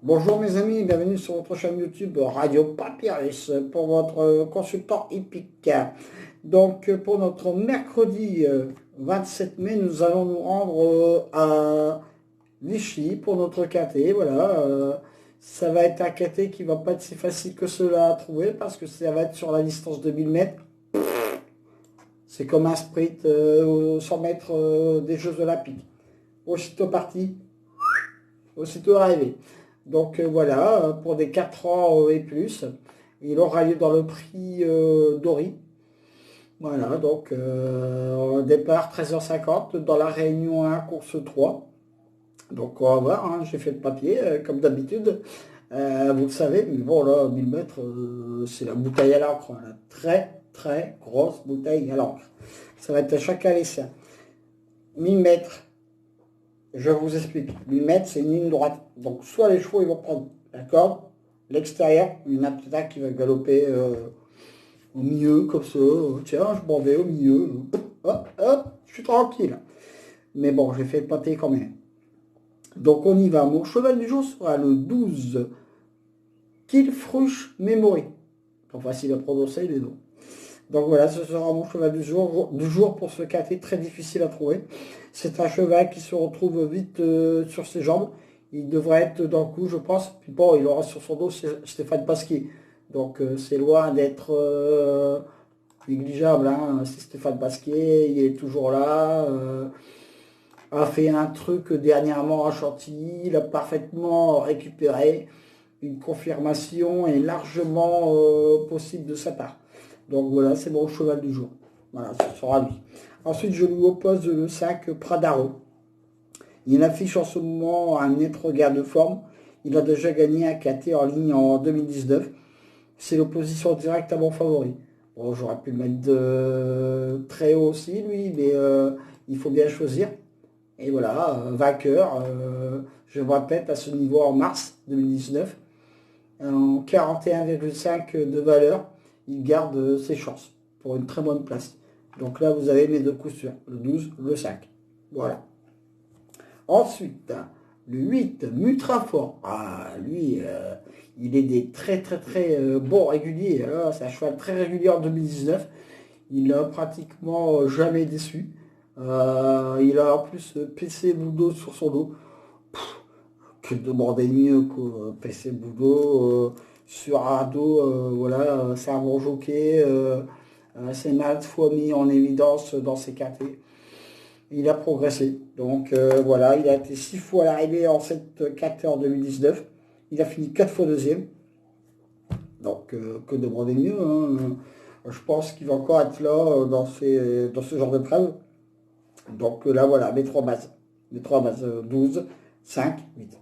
Bonjour mes amis, bienvenue sur votre chaîne YouTube Radio Papyrus pour votre consultant hippique. Donc pour notre mercredi 27 mai, nous allons nous rendre à Vichy pour notre KT. Voilà, ça va être un KT qui va pas être si facile que cela à trouver parce que ça va être sur la distance de 1000 mètres. C'est comme un sprint aux 100 mètres des Jeux Olympiques. Aussitôt parti, aussitôt arrivé. Donc voilà, pour des 4 ans et plus, il aura lieu dans le prix Dory. Voilà, donc au départ 13h50 dans la Réunion 1, course 3. Donc on va voir, hein, j'ai fait le papier comme d'habitude. Vous le savez, mais bon là, 1000 mètres, c'est la bouteille à l'encre. Hein, la très très grosse bouteille à l'encre. Ça va être à chaque lycéen. 1000 mètres. Je vous explique. 1000 mètres, c'est une ligne droite. Donc, soit les chevaux, ils vont prendre la corde, l'extérieur, une attaque qui va galoper au milieu, comme ça. Tiens, je m'en vais au milieu. Hop, hop, je suis tranquille. Mais bon, j'ai fait le papier quand même. Donc, on y va. Mon cheval du jour sera le 12 Kilfrush Memory. Pas facile à prononcer les noms. Donc voilà, ce sera mon cheval du jour pour ce KT très difficile à trouver. C'est un cheval qui se retrouve vite sur ses jambes. Il devrait être dans le coup, je pense. Puis bon, il aura sur son dos Stéphane Pasquier. Donc c'est loin d'être négligeable. Hein. C'est Stéphane Pasquier, il est toujours là. A fait un truc dernièrement à Chantilly. Il a parfaitement récupéré. Une confirmation est largement possible de sa part. Donc voilà, c'est mon cheval du jour. Voilà, ce sera lui. Ensuite, je lui oppose le 5 Pradaro. Il affiche en ce moment un net regard de forme. Il a déjà gagné un KT en ligne en 2019. C'est l'opposition directe à mon favori. Bon, j'aurais pu le mettre très haut aussi, lui, mais il faut bien choisir. Et voilà, vainqueur, je me répète, à ce niveau en mars 2019, en 41,5 de valeur, il garde ses chances pour une très bonne place. Donc là, vous avez mes deux coups sûrs, le 12, le 5. Voilà. Ensuite, le 8, Mutrafort. Ah, lui, il est des très très très bons réguliers. C'est un cheval très régulier en 2019. Il n'a pratiquement jamais déçu. Il a en plus PC Boudo sur son dos. Que demander mieux quoi. PC Boudo sur un dos, voilà, c'est un bon jockey. C'est maintes fois mis en évidence dans ses KT. Il a progressé. Donc voilà, il a été 6 fois à l'arrivée en cette KT en 2019. Il a fini 4 fois deuxième. Donc que demander mieux. Hein. Je pense qu'il va encore être là dans ce genre de preuve. Donc là voilà, mes trois bases. Mes trois bases 12, 5, 8.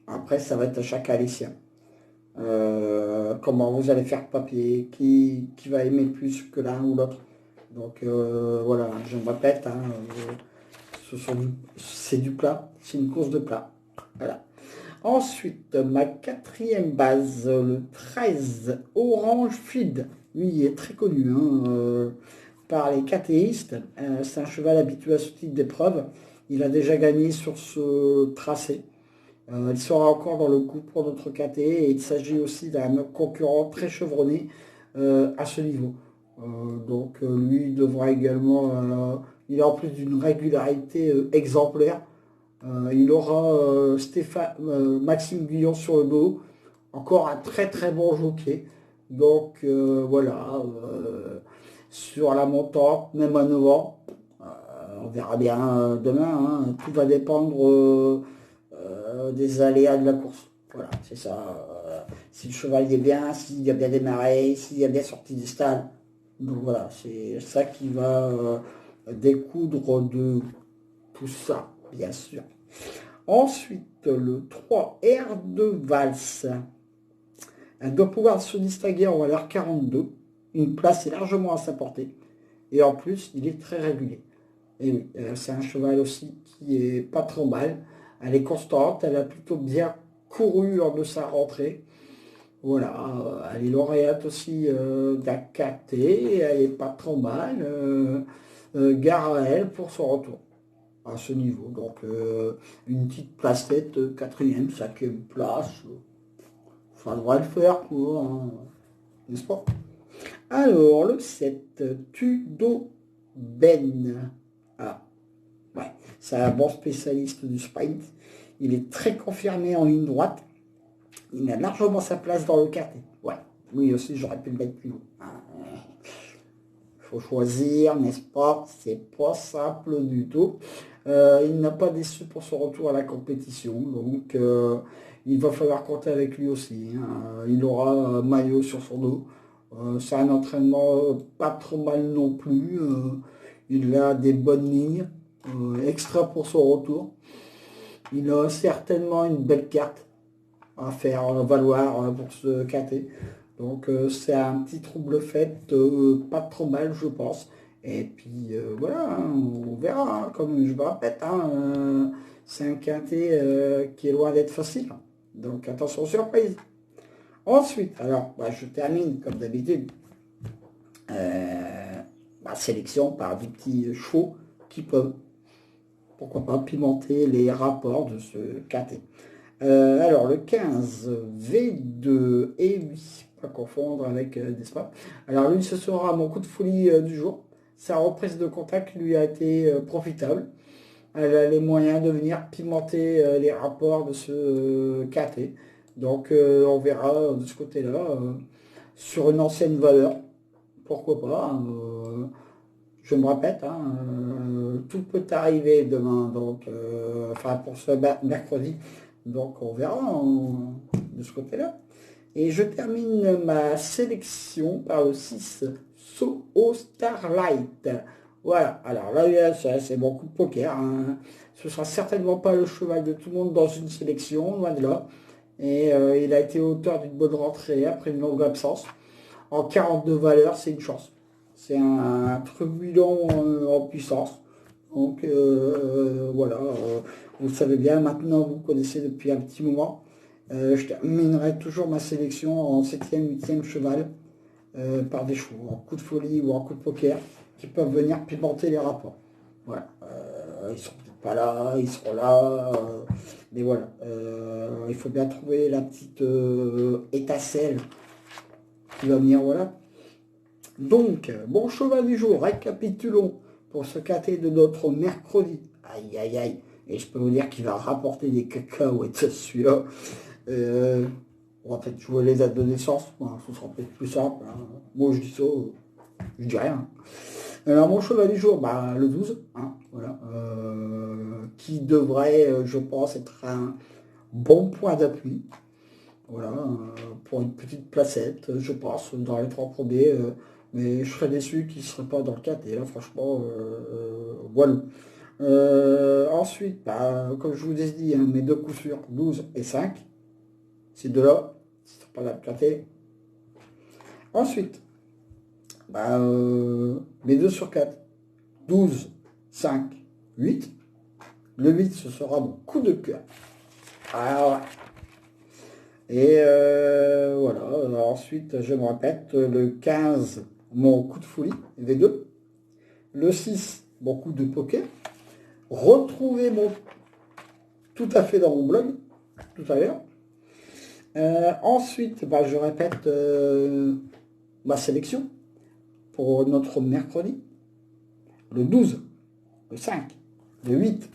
Après, ça va être à chaque Alicien. Comment vous allez faire papier, qui va aimer plus que l'un ou l'autre. Donc voilà, je me répète, hein, c'est du plat, c'est une course de plat. Voilà. Ensuite, ma quatrième base, le 13, Orange Feed. Lui, il est très connu par les KTistes. C'est un cheval habitué à ce type d'épreuve. Il a déjà gagné sur ce tracé. Il sera encore dans le coup pour notre KT et il s'agit aussi d'un concurrent très chevronné à ce niveau. Donc lui devra également, il a en plus d'une régularité exemplaire. Il aura Maxime Guillon sur le dos, encore un très très bon jockey. Donc voilà, sur la montante, même à 9 ans, on verra bien demain, hein. Tout va dépendre des aléas de la course. Voilà, c'est ça. Si le cheval est bien, s'il a bien démarré, s'il a bien sorti des stalles. Donc voilà, c'est ça qui va découdre de tout ça, bien sûr. Ensuite, le 3, R de Valse. Elle doit pouvoir se distinguer en valeur 42. Une place est largement à sa portée. Et en plus, il est très régulier. Et oui, c'est un cheval aussi qui est pas trop mal. Elle est constante, elle a plutôt bien couru lors de sa rentrée. Voilà, elle est lauréate aussi d'AKT, elle est pas trop mal. Gare à elle pour son retour. à ce niveau. Donc une petite placette, quatrième, cinquième place, ça devrait le faire, quoi, hein, n'est-ce pas? Alors, le 7, Tudo Ben. Ah, ouais, c'est un bon spécialiste du sprint. Il est très confirmé en ligne droite. Il a largement sa place dans le quartier. Ouais, lui aussi, j'aurais pu le mettre plus haut. Il faut choisir, n'est-ce pas? C'est pas simple du tout. Il n'a pas déçu pour son retour à la compétition, donc il va falloir compter avec lui aussi, hein. Il aura maillot sur son dos. C'est un entraînement pas trop mal non plus. Il a des bonnes lignes, extra pour son retour. Il a certainement une belle carte à faire valoir pour ce KT. Donc c'est un petit trouble fait, pas trop mal je pense. Et puis voilà, hein, on verra, hein, comme je me répète, hein, c'est un quintet qui est loin d'être facile. Donc attention surprise. Ensuite, alors bah, je termine comme d'habitude ma sélection par des petits chevaux qui peuvent, pourquoi pas, pimenter les rapports de ce quintet. Alors le 15, V2, et oui, pas confondre avec Despa. Alors lui, ce sera mon coup de folie du jour. Sa reprise de contact lui a été profitable. Elle a les moyens de venir pimenter les rapports de ce KT. Donc on verra de ce côté-là, sur une ancienne valeur, pourquoi pas, hein, je me répète, hein, tout peut arriver demain, donc enfin pour ce mercredi. Donc on verra de ce côté-là. Et je termine ma sélection par le 6, So Starlight. Voilà, alors là, c'est mon coup de poker, hein. Ce sera certainement pas le cheval de tout le monde dans une sélection, loin de là. Et il a été auteur d'une bonne rentrée après une longue absence. En 42 valeurs, c'est une chance. C'est un trublion en puissance. Donc voilà, vous le savez bien, maintenant vous connaissez depuis un petit moment. Je terminerai toujours ma sélection en 7e, 8e cheval par des chevaux, en coup de folie ou en coup de poker, qui peuvent venir pimenter les rapports. Voilà. Ils sont peut-être pas là, ils seront là, mais voilà. Il faut bien trouver la petite étincelle qui va venir, voilà. Donc, bon cheval du jour, récapitulons pour ce KT de notre mercredi. Aïe, aïe, aïe. Et je peux vous dire qu'il va rapporter des cacahuètes, celui-là. On va peut-être jouer les dates de naissance, hein, ce sera peut-être plus simple, hein. Moi, je dis ça, je dis rien. Alors, mon cheval du jour, bah, le 12, hein, voilà, qui devrait, je pense, être un bon point d'appui. Voilà, pour une petite placette, je pense, dans les 3 premiers. Mais je serais déçu qu'il ne serait pas dans le 4. Et là, franchement, voilà. Ensuite, bah, comme je vous ai dit, hein, mes 2 coups sûrs, 12 et 5. Ces deux-là, ce ne sont pas la platée. Ensuite, bah, mes 2 sur 4, 12, 5, 8. Le 8, ce sera mon coup de cœur. Alors, et voilà, ensuite, je me répète, le 15, mon coup de folie, V2. Le 6, mon coup de poker. Retrouvez mon tout à fait dans mon blog, tout à l'heure. Ensuite, bah, je répète ma sélection pour notre mercredi. Le 12, le 5, le 8,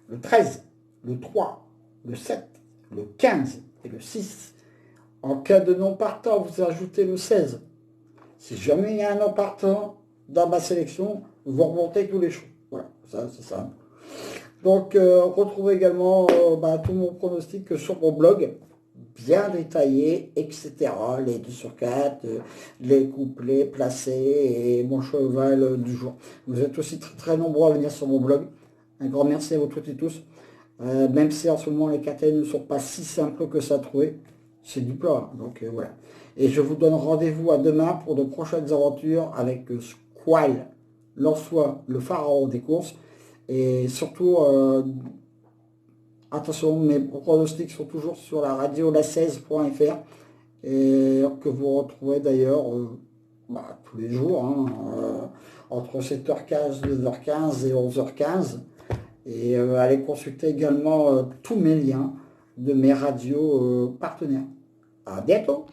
le 13, le 3, le 7, le 15 et le 6. En cas de non partant, vous ajoutez le 16. Si jamais il y a un non partant dans ma sélection, vous remontez tous les choix. Voilà, ça c'est ça. Donc retrouvez également bah, tout mon pronostic sur mon blog, bien détaillé, etc. Les 2 sur 4, les couplets placés et mon cheval du jour. Vous êtes aussi très, très nombreux à venir sur mon blog. Un grand merci à vous toutes et tous. Même si en ce moment les KT ne sont pas si simples que ça à trouver, c'est du plat. Donc voilà. Et je vous donne rendez-vous à demain pour de prochaines aventures avec Squall, Lançois, le pharaon des courses. Et surtout, attention, mes pronostics sont toujours sur la radio la16.fr et que vous retrouvez d'ailleurs bah, tous les jours, hein, entre 7h15, 9h15 et 11h15. Et allez consulter également tous mes liens de mes radios partenaires. À bientôt!